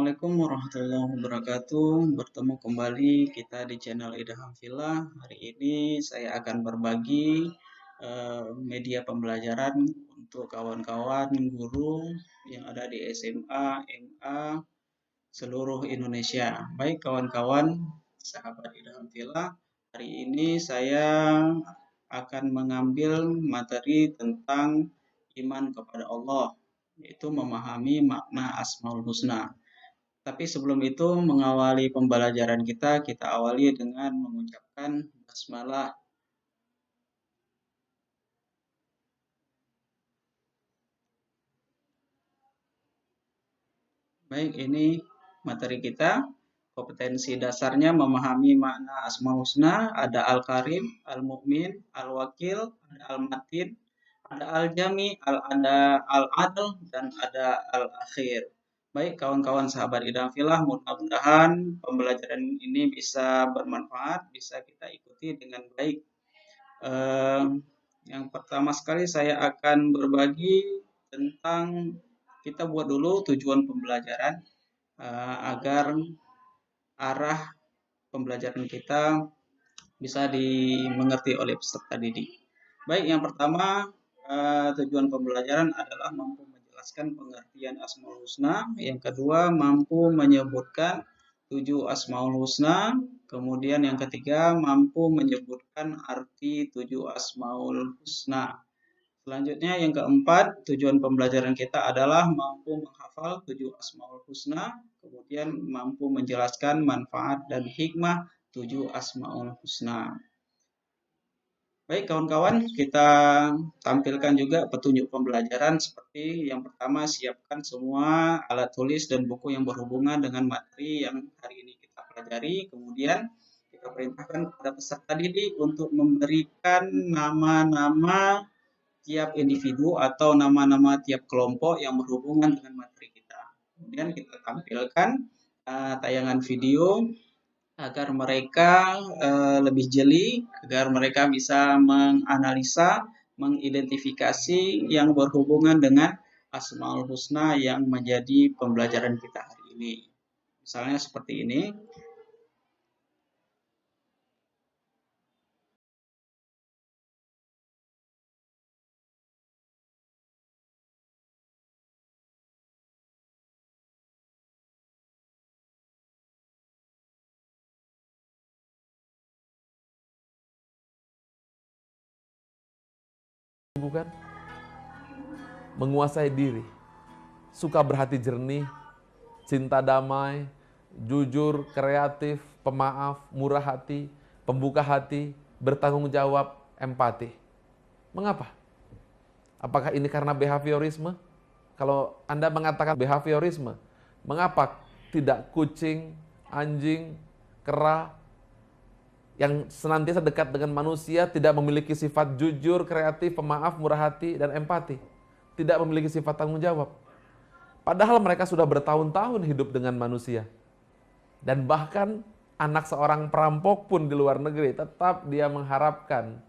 Assalamualaikum warahmatullahi wabarakatuh. Bertemu kembali kita di channel Ida Hamfilah. Hari ini saya akan berbagi media pembelajaran untuk kawan-kawan guru yang ada di SMA, MA, seluruh Indonesia. Baik kawan-kawan, sahabat Ida Hamfilah, hari ini saya akan mengambil materi tentang iman kepada Allah, yaitu memahami makna Asmaul Husna. Tapi sebelum itu, mengawali pembelajaran kita awali dengan mengucapkan basmalah. Baik, ini materi kita. Kompetensi dasarnya memahami makna Asmaul Husna. Ada Al-Karim, Al-Mu'min, Al-Wakil, ada Al-Matin, ada Al-Jami, ada Al-Adl, dan ada Al-Akhir. Baik, kawan-kawan sahabat Idafillah, mudah-mudahan pembelajaran ini bisa bermanfaat, bisa kita ikuti dengan baik. Yang pertama sekali saya akan berbagi tentang kita buat dulu tujuan pembelajaran agar arah pembelajaran kita bisa dimengerti oleh peserta didik. Baik, yang pertama tujuan pembelajaran adalah mampu menjelaskan pengertian Asmaul Husna. Yang kedua, mampu menyebutkan 7 Asmaul Husna. Kemudian yang ketiga, mampu menyebutkan arti 7 Asmaul Husna. Selanjutnya yang keempat, tujuan pembelajaran kita adalah mampu menghafal 7 Asmaul Husna. Kemudian mampu menjelaskan manfaat dan hikmah 7 Asmaul Husna. Baik kawan-kawan, kita tampilkan juga petunjuk pembelajaran seperti yang pertama, siapkan semua alat tulis dan buku yang berhubungan dengan materi yang hari ini kita pelajari. Kemudian kita perintahkan kepada peserta didik untuk memberikan nama-nama tiap individu atau nama-nama tiap kelompok yang berhubungan dengan materi kita. Kemudian kita tampilkan tayangan video agar mereka lebih jeli, agar mereka bisa menganalisa, mengidentifikasi yang berhubungan dengan Asmaul Husna yang menjadi pembelajaran kita hari ini. Misalnya seperti ini. Bukan menguasai diri, suka berhati jernih, cinta damai, jujur, kreatif, pemaaf, murah hati, pembuka hati, bertanggung jawab, empati. Mengapa? Apakah ini karena behaviorisme? Kalau Anda mengatakan behaviorisme, mengapa tidak kucing, anjing, kera yang senantiasa dekat dengan manusia tidak memiliki sifat jujur, kreatif, pemaaf, murah hati, dan empati? Tidak memiliki sifat tanggung jawab. Padahal mereka sudah bertahun-tahun hidup dengan manusia. Dan bahkan anak seorang perampok pun di luar negeri tetap dia mengharapkan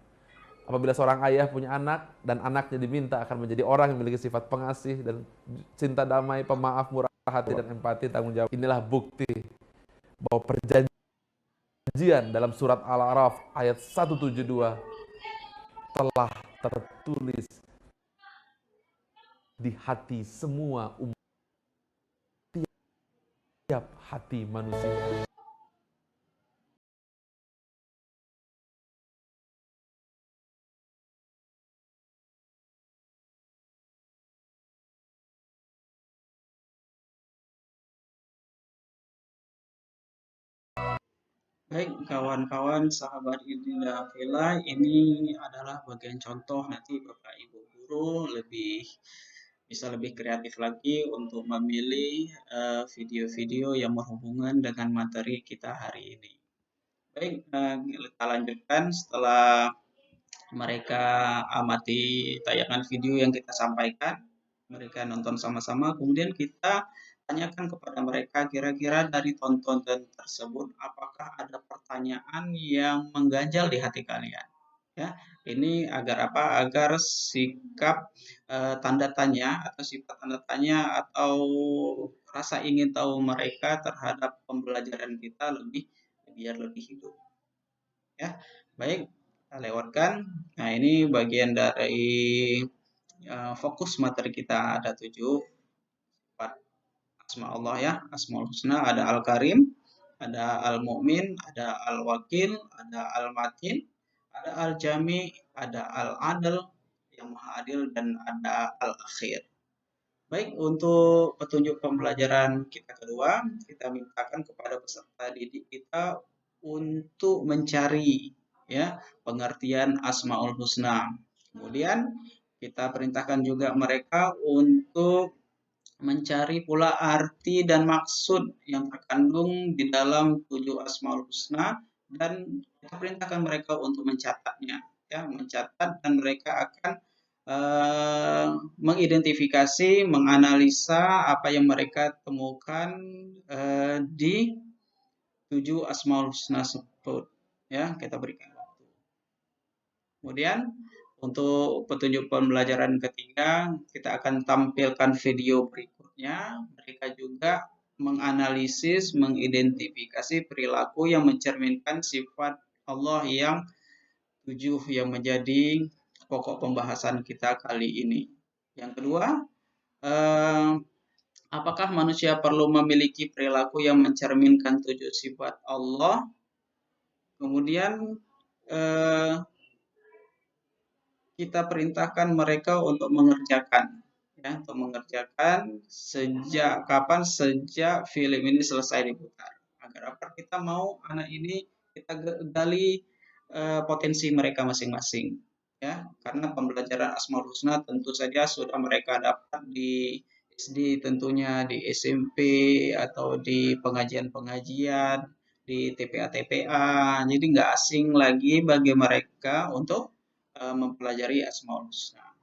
apabila seorang ayah punya anak dan anaknya diminta akan menjadi orang yang memiliki sifat pengasih dan cinta damai, pemaaf, murah hati, dan empati, tanggung jawab. Inilah bukti bahwa perjanjian dalam surat Al-A'raf ayat 172 telah tertulis di hati semua umat, tiap hati manusia. Baik kawan-kawan sahabat Idafillah, ini adalah bagian contoh, nanti Bapak Ibu guru bisa lebih kreatif lagi untuk memilih video-video yang berhubungan dengan materi kita hari ini. Baik, kita lanjutkan setelah mereka amati tayangan video yang kita sampaikan, mereka nonton sama-sama, kemudian kita tanyakan kepada mereka kira-kira dari tontonan tersebut apakah ada pertanyaan yang mengganjal di hati kalian. Ya, ini agar apa? Agar sikap tanda tanya atau sifat tanda tanya atau rasa ingin tahu mereka terhadap pembelajaran kita biar lebih hidup. Ya, baik, kita lewatkan. Nah, ini bagian dari fokus materi kita ada 7 sifat asma Allah ya, Asmaul Husna, ada Al-Karim, ada Al-Mu'min, ada Al-Wakil, ada Al-Matin, ada Al-Jami, ada Al-Adil yang Maha Adil, dan ada Al-Akhir. Baik, untuk petunjuk pembelajaran kita kedua, kita mintakan kepada peserta didik kita untuk mencari ya pengertian Asmaul Husna. Kemudian kita perintahkan juga mereka untuk mencari pula arti dan maksud yang terkandung di dalam 7 Asmaul Husna, dan kita perintahkan mereka untuk mencatatnya, ya, mencatat, dan mereka akan mengidentifikasi, menganalisa apa yang mereka temukan di 7 Asmaul Husna tersebut. Ya, kita berikan waktu. Kemudian untuk petunjuk pembelajaran ketiga, kita akan tampilkan video berikutnya. Mereka juga menganalisis, mengidentifikasi perilaku yang mencerminkan sifat Allah yang 7 yang menjadi pokok pembahasan kita kali ini. Yang kedua, apakah manusia perlu memiliki perilaku yang mencerminkan 7 sifat Allah? Kemudian kita perintahkan mereka untuk mengerjakan, ya, untuk mengerjakan sejak kapan? Sejak film ini selesai diputar. Agar apa? Kita mau anak ini kita gali potensi mereka masing-masing, ya. Karena pembelajaran Asmaul Husna tentu saja sudah mereka dapat di SD, tentunya di SMP atau di pengajian-pengajian, di TPA-TPA. Jadi nggak asing lagi bagi mereka untuk mempelajari Asmaul Husna.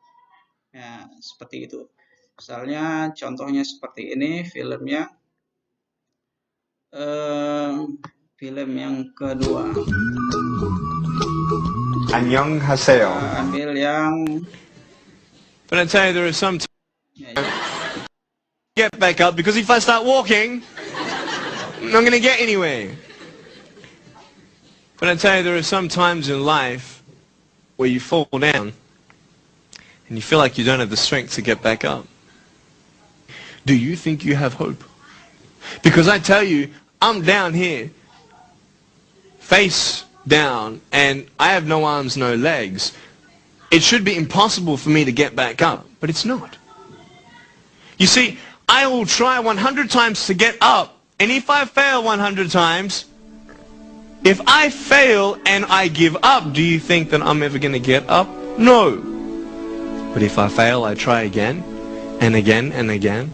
Ya, seperti itu. Misalnya contohnya seperti ini filmnya, film yang kedua. 안녕하세요. Ambil yang But I tell you, there are some ya, ya. get back up because if I start walking, I'm not going to get anywhere. But I tell you, there are some times in life where you fall down and you feel like you don't have the strength to get back up. Do you think you have hope? Because I tell you, I'm down here, face down, and I have no arms, no legs. It should be impossible for me to get back up, but it's not. You see, I will try 100 times to get up, and if I fail 100 times, if I fail and I give up, do you think that I'm ever going to get up? No. But if I fail, I try again, and again, and again.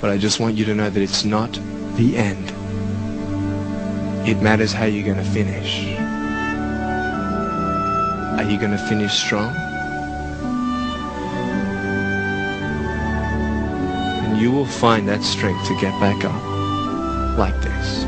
But I just want you to know that it's not the end. It matters how you're going to finish. Are you going to finish strong? And you will find that strength to get back up like this.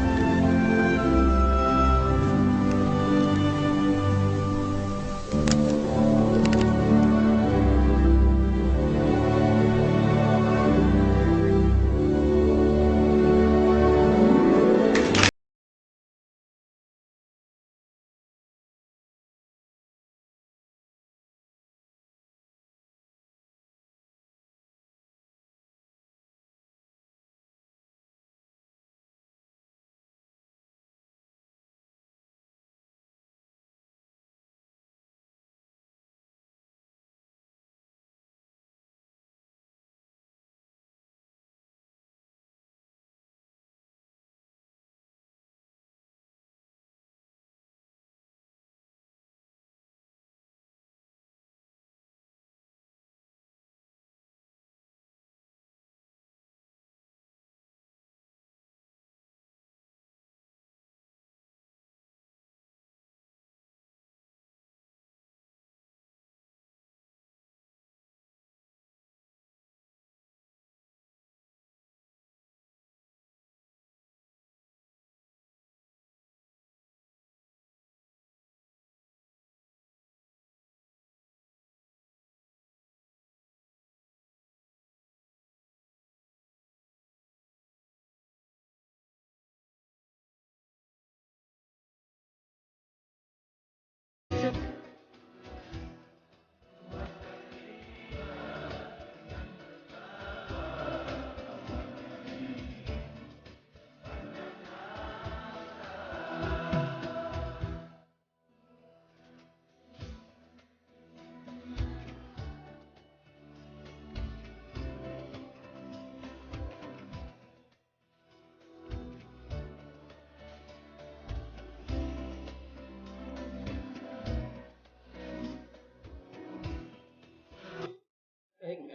Baik,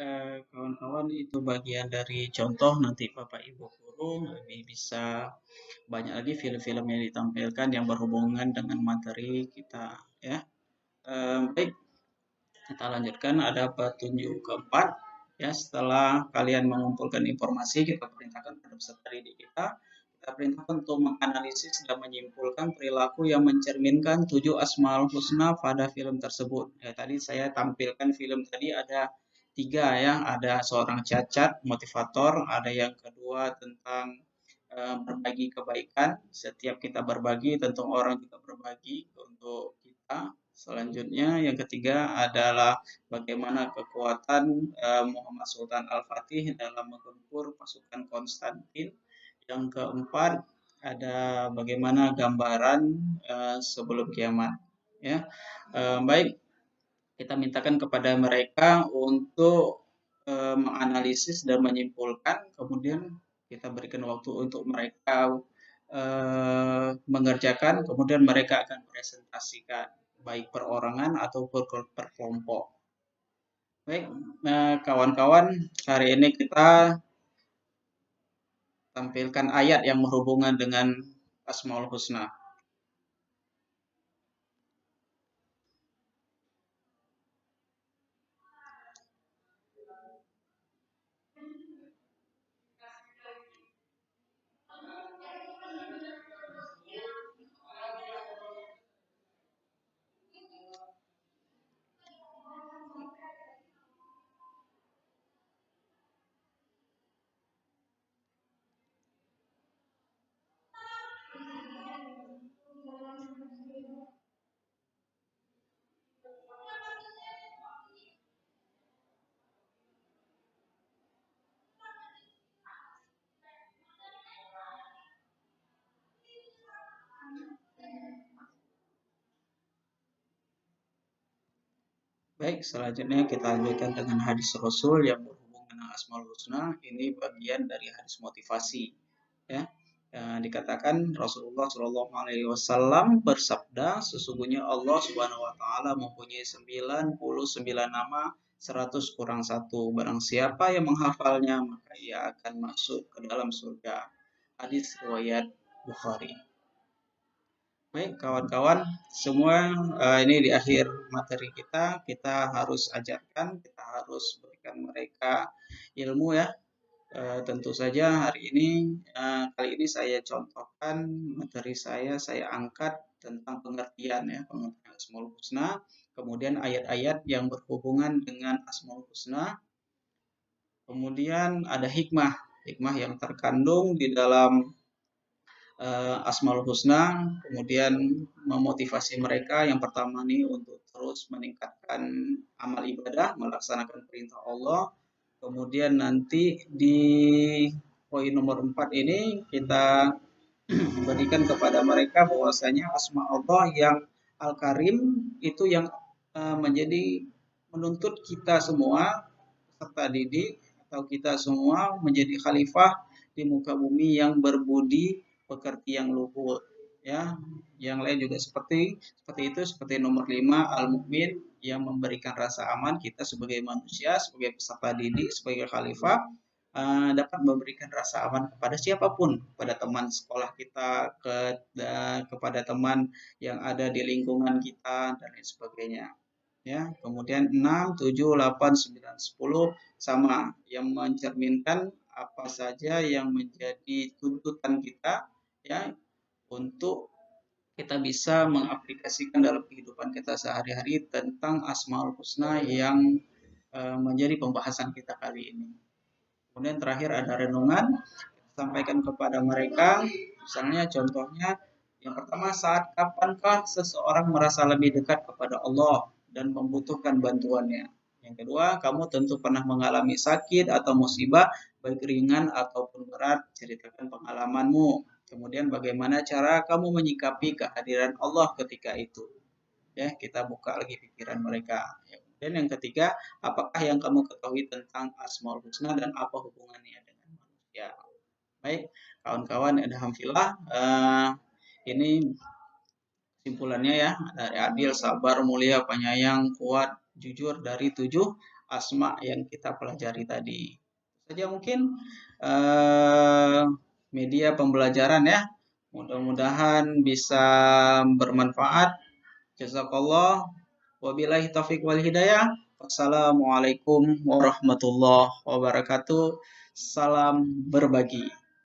kawan-kawan, itu bagian dari contoh. Nanti Bapak Ibu guru lebih bisa banyak lagi film-film yang ditampilkan yang berhubungan dengan materi kita, ya. Baik, kita lanjutkan. Ada petunjuk keempat, ya. Setelah kalian mengumpulkan informasi, kita perintahkan pada peserta didik kita perintahkan untuk menganalisis dan menyimpulkan perilaku yang mencerminkan 7 Asmaul Husna pada film tersebut. Ya, tadi saya tampilkan film tadi ada 3, ya. Ada seorang cacat, motivator. Ada yang kedua tentang berbagi kebaikan. Setiap kita berbagi, tentu orang juga berbagi untuk kita. Selanjutnya, yang ketiga adalah bagaimana kekuatan Muhammad Sultan Al-Fatih dalam menggempur pasukan Konstantin. Yang keempat, ada bagaimana gambaran sebelum kiamat. Ya, baik, kita mintakan kepada mereka untuk menganalisis dan menyimpulkan, kemudian kita berikan waktu untuk mereka mengerjakan, kemudian mereka akan presentasikan baik perorangan ataupun per kelompok. Baik, kawan-kawan, hari ini kita tampilkan ayat yang berhubungan dengan Asmaul Husna. Baik, selanjutnya kita lanjutkan dengan hadis Rasul yang berhubungan dengan Asmaul Husna. Ini bagian dari hadis motivasi, ya. Dikatakan Rasulullah Shallallahu Alaihi Wasallam bersabda, sesungguhnya Allah Subhanahu Wa Taala mempunyai 99 nama, 100 kurang satu. Barang siapa yang menghafalnya, maka ia akan masuk ke dalam surga. Hadis riwayat Bukhari. Baik, kawan-kawan, semua ini di akhir materi kita harus ajarkan, kita harus berikan mereka ilmu, ya. Tentu saja hari ini, kali ini saya contohkan materi saya angkat tentang pengertian, ya, pengertian Asmaul Husna, kemudian ayat-ayat yang berhubungan dengan Asmaul Husna, kemudian ada hikmah, hikmah yang terkandung di dalam Asmaul Husna, kemudian memotivasi mereka yang pertama nih untuk terus meningkatkan amal ibadah, melaksanakan perintah Allah. Kemudian nanti di poin nomor 4 ini kita berikan kepada mereka bahwasanya asma Allah yang Al-Karim itu yang menjadi menuntut kita semua serta didik atau kita semua menjadi khalifah di muka bumi yang berbudi pekerti yang luhur, ya. Yang lain juga seperti itu, seperti nomor 5 Al-Mukmin yang memberikan rasa aman kita sebagai manusia, sebagai peserta didik, sebagai khalifah dapat memberikan rasa aman kepada siapapun, kepada teman sekolah kita, kepada teman yang ada di lingkungan kita dan lain sebagainya. Ya, kemudian 6, 7, 8, 9, 10 sama yang mencerminkan apa saja yang menjadi tuntutan kita, ya, untuk kita bisa mengaplikasikan dalam kehidupan kita sehari-hari tentang Asmaul Husna yang menjadi pembahasan kita kali ini. Kemudian terakhir ada renungan, sampaikan kepada mereka, misalnya contohnya, yang pertama, saat kapankah seseorang merasa lebih dekat kepada Allah dan membutuhkan bantuannya? Yang kedua, kamu tentu pernah mengalami sakit atau musibah, baik ringan ataupun berat, ceritakan pengalamanmu. Kemudian bagaimana cara kamu menyikapi kehadiran Allah ketika itu? Ya, kita buka lagi pikiran mereka. Dan yang ketiga, apakah yang kamu ketahui tentang Asmaul Husna dan apa hubungannya dengan manusia? Baik, kawan-kawan, alhamdulillah, ini kesimpulannya, ya, dari adil, sabar, mulia, penyayang, kuat, jujur, dari 7 asma yang kita pelajari tadi. Saja mungkin eh, media pembelajaran ya. Mudah-mudahan bisa bermanfaat. Jazakallah. Wabillahi taufiq wal hidayah. Wassalamualaikum warahmatullahi wabarakatuh. Salam berbagi.